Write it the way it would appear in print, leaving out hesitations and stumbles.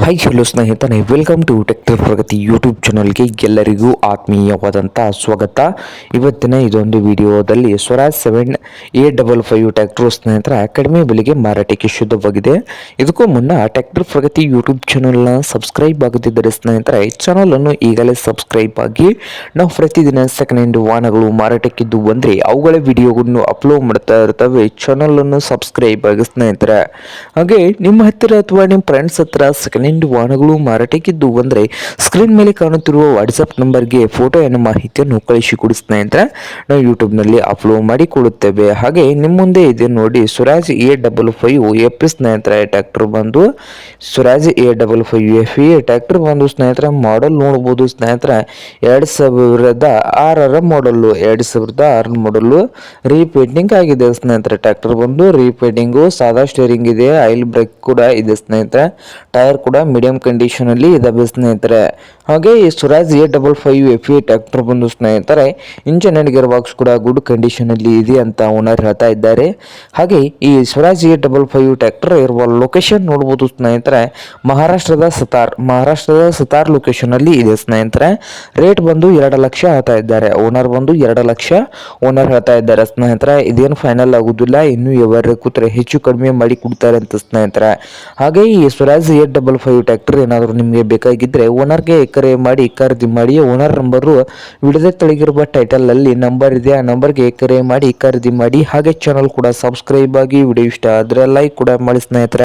Hi hello ಸ್ನೇಹಿತರೆ, welcome to tractor Pragati YouTube ಚಾನಲ್ಗೆ ಎಲ್ಲರಿಗೂ ಆತ್ಮೀಯವಾದಂಥ ಸ್ವಾಗತ. ಇವತ್ತಿನ ಇದೊಂದು ವಿಡಿಯೋದಲ್ಲಿ ಸ್ವರಾಜ್ 7855 ಟ್ರ್ಯಾಕ್ಟರ್ ಸ್ನೇಹಿತರೆ ಕಡಿಮೆ ಬೆಲೆಗೆ ಮಾರಾಟಕ್ಕೆ ಶುದ್ಧವಾಗಿದೆ. ಇದಕ್ಕೂ ಮುನ್ನ ಟ್ರ್ಯಾಕ್ಟರ್ ಪ್ರಗತಿ ಯೂಟ್ಯೂಬ್ ಚಾನಲ್ನ ಸಬ್ಸ್ಕ್ರೈಬ್ ಆಗದಿದ್ದರೆ ಸ್ನೇಹಿತರೆ ಚಾನಲನ್ನು ಈಗಲೇ ಸಬ್ಸ್ಕ್ರೈಬ್ ಆಗಿ. ನಾವು ಪ್ರತಿದಿನ ಸೆಕೆಂಡ್ ಹ್ಯಾಂಡ್ ವಾಹನಗಳು ಮಾರಾಟಕ್ಕಿದ್ದು ಬಂದರೆ ಅವುಗಳ ವಿಡಿಯೋಗಳನ್ನು ಅಪ್ಲೋಡ್ ಮಾಡ್ತಾ ಇರ್ತವೆ. ಚಾನಲನ್ನು ಸಬ್ಸ್ಕ್ರೈಬ್ ಆಗಿ ಸ್ನೇಹಿತರೆ. ಹಾಗೆ ನಿಮ್ಮ ಹತ್ತಿರ ಅಥವಾ ನಿಮ್ಮ ಫ್ರೆಂಡ್ಸ್ ಹತ್ರ ಸೆಕೆಂಡ್ ಹ್ಯಾಂಡ್ ವಾಹನಗಳು ಮಾರಾಟಕ್ಕಿದ್ದು ಅಂದರೆ ಸ್ಕ್ರೀನ್ ಮೇಲೆ ಕಾಣುತ್ತಿರುವ ವಾಟ್ಸಪ್ ನಂಬರ್ಗೆ ಫೋಟೋಯನ್ನು ಮಾಹಿತಿಯನ್ನು ಕಳಿಸಿಕೊಡಿ ಸ್ನೇಹಿತರೆ. ನಾವು ಯೂಟ್ಯೂಬ್ನಲ್ಲಿ ಅಪ್ಲೋಡ್ ಮಾಡಿಕೊಳ್ಳುತ್ತೇವೆ. ಹಾಗೆ ನಿಮ್ಮ ಮುಂದೆ ಇದೆ ನೋಡಿ ಸ್ವರಾಜ್ 855 FE ಸ್ನೇಹಿತರೆ ಟ್ರ್ಯಾಕ್ಟರ್ ಬಂದು ಸ್ವರಾಜ್ 855 FE ಟ್ರ್ಯಾಕ್ಟರ್ ಬಂದು ಸ್ನೇಹಿತರೆ ಮಾಡೆಲ್ ನೋಡ್ಬೋದು ಸ್ನೇಹಿತರೆ 2006 ಮಾಡಲ್ಲು 2006 ಮಾಡಲ್ಲು ರೀಪೇಂಟಿಂಗ್ ಆಗಿದೆ ಸ್ನೇಹಿತರೆ. ಟ್ರ್ಯಾಕ್ಟರ್ ಬಂದು ರೀಪೇಂಟಿಂಗು ಸಾದಾ ಸ್ಟೇರಿಂಗ್ ಇದೆ, ಆಯಿಲ್ ಬ್ರೇಕ್ ಕೂಡ ಇದೆ ಸ್ನೇಹಿತರೆ. ಟೈರ್ ಕೂಡ ಮೀಡಿಯಂ ಕಂಡೀಷನ್ ಅಲ್ಲಿ ಇದಾವೆ ಸ್ನೇಹಿತರೆ. ಹಾಗೆ ಈ ಸ್ವರಾಜ್ 855 FE ಟ್ರ್ಯಾಕ್ಟರ್ ಬಂದು ಸ್ನೇಹಿತರೆ ಇಂಜಿನ್ ಅಂಡ್ ಗೇರ್ ಬಾಕ್ಸ್ ಕೂಡ ಗುಡ್ ಕಂಡೀಷನ್ ಅಲ್ಲಿ ಇದೆ ಅಂತ ಓನರ್ ಹೇಳ್ತಾ ಇದ್ದಾರೆ. ಹಾಗೆ ಈ ಸ್ವರಾಜ್ 855 ಟ್ರ್ಯಾಕ್ಟರ್ ಇರುವ ಲೊಕೇಶನ್ ನೋಡಬಹುದು ಸ್ನೇಹಿತರೆ, ಮಹಾರಾಷ್ಟ್ರದ ಸತಾರ್ ಲೊಕೇಶನ್ ಅಲ್ಲಿ ಇದೆ ಸ್ನೇಹಿತರೆ. ರೇಟ್ ಬಂದು 2 ಲಕ್ಷ ಹೇಳ್ತಾ ಇದ್ದಾರೆ. ಓನರ್ ಬಂದು 2 ಲಕ್ಷ ಓನರ್ ಹೇಳ್ತಾ ಇದ್ದಾರೆ ಸ್ನೇಹಿತರೆ. ಇದೇನು ಫೈನಲ್ ಆಗುದಿಲ್ಲ, ಇನ್ನು ಯಾವಾಗ ಕೂತ್ರೆ ಹೆಚ್ಚು ಕಡಿಮೆ ಮಾಡಿ ಕೊಡ್ತಾರೆ ಅಂತ ಸ್ನೇಹಿತರೆ. ಹಾಗೆ ಈ ಸ್ವರಾಜ್ 855 ಟ್ರ್ಯಾಕ್ಟರ್ ಏನಾದರೂ ನಿಮಗೆ ಬೇಕಾಗಿದ್ದರೆ ಓನರ್ಗೆ ಕರೆ ಮಾಡಿ ಖರೀದಿ ಮಾಡಿ. ಓನರ್ ನಂಬರು ವಿಡಿಯೋದ ತೆಳಗಿರುವ ಟೈಟಲ್ ಅಲ್ಲಿ ನಂಬರ್ ಇದೆ, ಆ ನಂಬರ್ಗೆ ಕರೆ ಮಾಡಿ ಖರೀದಿ ಮಾಡಿ. ಹಾಗೆ ಚಾನಲ್ ಕೂಡ ಸಬ್ಸ್ಕ್ರೈಬ್ ಆಗಿ. ವಿಡಿಯೋ ಇಷ್ಟ ಆದರೆ ಲೈಕ್ ಕೂಡ ಮಾಡಿ ಸ್ನೇಹಿತರೆ.